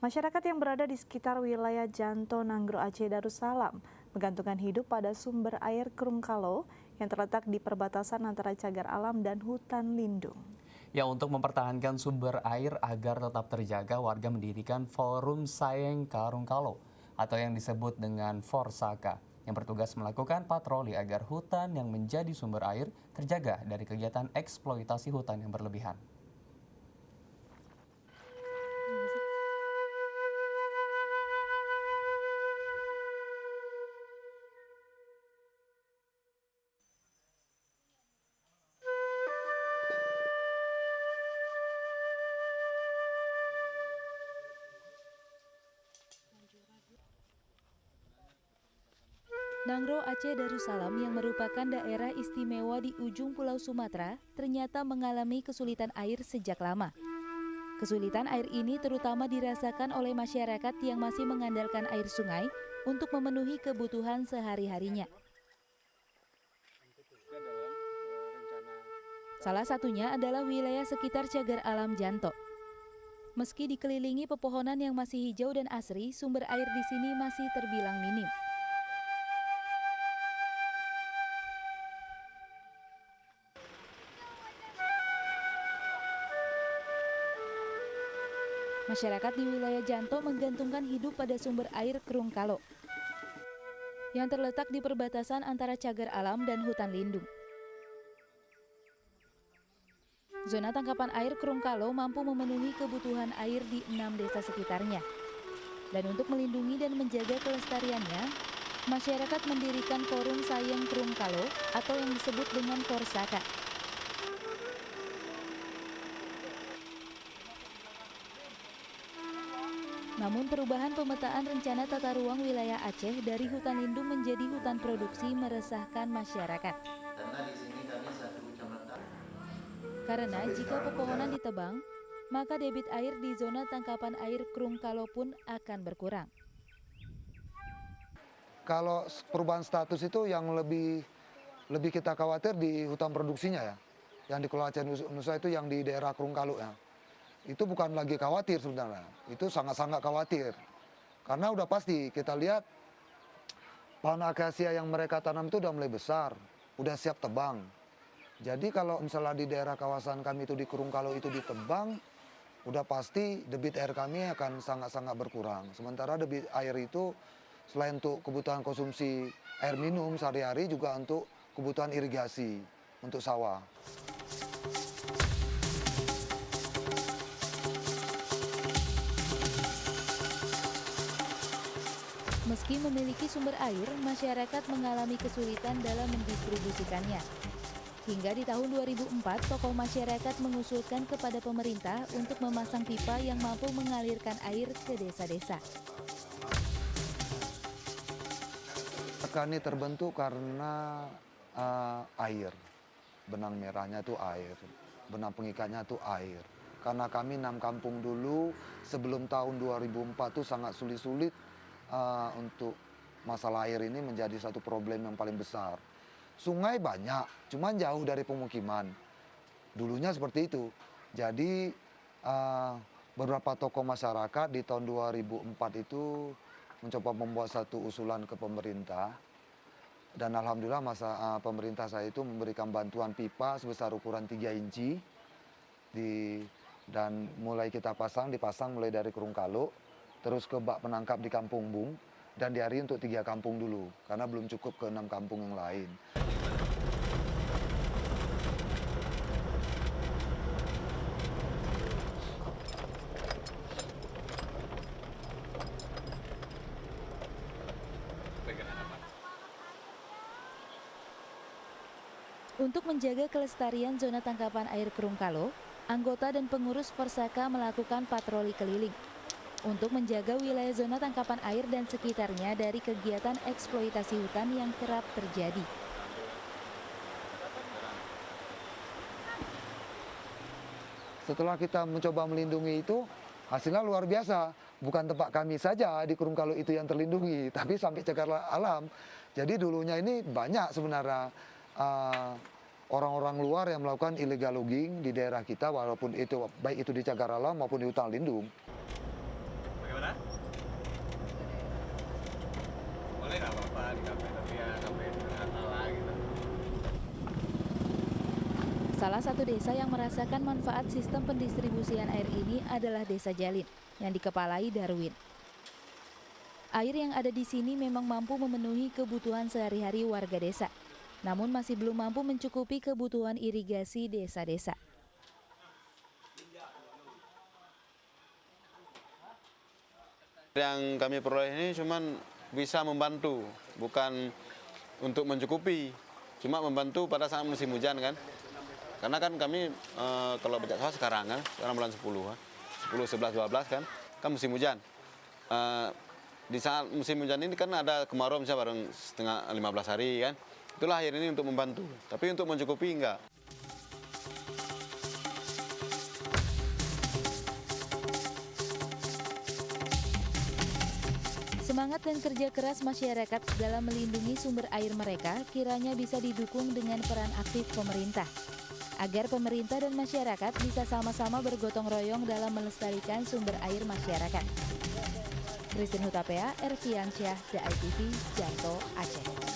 Masyarakat yang berada di sekitar wilayah Janto, Nanggro, Aceh Darussalam menggantungkan hidup pada sumber air Krungkalo yang terletak di perbatasan antara cagar alam dan hutan lindung. Ya, untuk mempertahankan sumber air agar tetap terjaga, warga mendirikan Forum Sayeng Karungkalo atau yang disebut dengan Forsaka yang bertugas melakukan patroli agar hutan yang menjadi sumber air terjaga dari kegiatan eksploitasi hutan yang berlebihan. Nanggro Aceh Darussalam yang merupakan daerah istimewa di ujung Pulau Sumatera ternyata mengalami kesulitan air sejak lama. Kesulitan air ini terutama dirasakan oleh masyarakat yang masih mengandalkan air sungai untuk memenuhi kebutuhan sehari-harinya. Salah satunya adalah wilayah sekitar cagar alam Janto. Meski dikelilingi pepohonan yang masih hijau dan asri, sumber air di sini masih terbilang minim. Masyarakat di wilayah Janto menggantungkan hidup pada sumber air Krungkalo yang terletak di perbatasan antara cagar alam dan hutan lindung. Zona tangkapan air Krungkalo mampu memenuhi kebutuhan air di 6 desa sekitarnya. Dan untuk melindungi dan menjaga kelestariannya, masyarakat mendirikan Forum Sayeng Krungkalo atau yang disebut dengan Forsaka. Namun perubahan pemetaan rencana tata ruang wilayah Aceh dari hutan lindung menjadi hutan produksi meresahkan masyarakat. Karena jika pepohonan ditebang, maka debit air di zona tangkapan air Krungkalo pun akan berkurang. Kalau perubahan status itu yang lebih kita khawatir di hutan produksinya ya. Yang di Pulau Aceh Nusa itu yang di daerah Krungkalo ya. Itu bukan lagi khawatir sebenarnya, itu sangat-sangat khawatir. Karena udah pasti kita lihat pohon akasia yang mereka tanam itu udah mulai besar, udah siap tebang. Jadi kalau misalnya di daerah kawasan kami itu di Krungkalo itu ditebang, udah pasti debit air kami akan sangat-sangat berkurang. Sementara debit air itu selain untuk kebutuhan konsumsi air minum sehari-hari juga untuk kebutuhan irigasi untuk sawah. Meski memiliki sumber air, masyarakat mengalami kesulitan dalam mendistribusikannya. Hingga di tahun 2004, tokoh masyarakat mengusulkan kepada pemerintah untuk memasang pipa yang mampu mengalirkan air ke desa-desa. Ini terbentuk karena air, benang merahnya itu air, benang pengikatnya itu air. Karena kami 6 kampung dulu sebelum tahun 2004 itu sangat sulit-sulit untuk masalah air ini menjadi satu problem yang paling besar. Sungai banyak, cuman jauh dari pemukiman. Dulunya seperti itu. Jadi beberapa tokoh masyarakat di tahun 2004 itu mencoba membuat satu usulan ke pemerintah. Dan alhamdulillah pemerintah saya itu memberikan bantuan pipa sebesar ukuran 3 inci. Dan mulai kita dipasang mulai dari Krungkalo, terus ke bak penangkap di Kampung Bung, dan di hari untuk 3 kampung dulu, karena belum cukup ke 6 kampung yang lain. Untuk menjaga kelestarian zona tangkapan air Krungkalo, anggota dan pengurus Forsaka melakukan patroli keliling untuk menjaga wilayah zona tangkapan air dan sekitarnya dari kegiatan eksploitasi hutan yang kerap terjadi. Setelah kita mencoba melindungi itu, hasilnya luar biasa. Bukan tempat kami saja di Krungkalo itu yang terlindungi, tapi sampai cagar alam. Jadi dulunya ini banyak sebenarnya orang-orang luar yang melakukan illegal logging di daerah kita, walaupun itu baik itu di cagar alam maupun di hutan lindung. Salah satu desa yang merasakan manfaat sistem pendistribusian air ini adalah Desa Jalin, yang dikepalai Darwin. Air yang ada di sini memang mampu memenuhi kebutuhan sehari-hari warga desa, namun masih belum mampu mencukupi kebutuhan irigasi desa-desa. Yang kami peroleh ini cuma bisa membantu, bukan untuk mencukupi, cuma membantu pada saat musim hujan kan. Karena kan kami kalau bajak sawah sekarang bulan 10, 11, 12 kan musim hujan. Di saat musim hujan ini kan ada kemarau misalnya bareng setengah 15 hari kan. Itulah air ini untuk membantu, tapi untuk mencukupi enggak. Semangat dan kerja keras masyarakat dalam melindungi sumber air mereka kiranya bisa didukung dengan peran aktif pemerintah, agar pemerintah dan masyarakat bisa sama-sama bergotong royong dalam melestarikan sumber air masyarakat. Christine Hutapea, Erviansyah, The ITV, Janto, Aceh.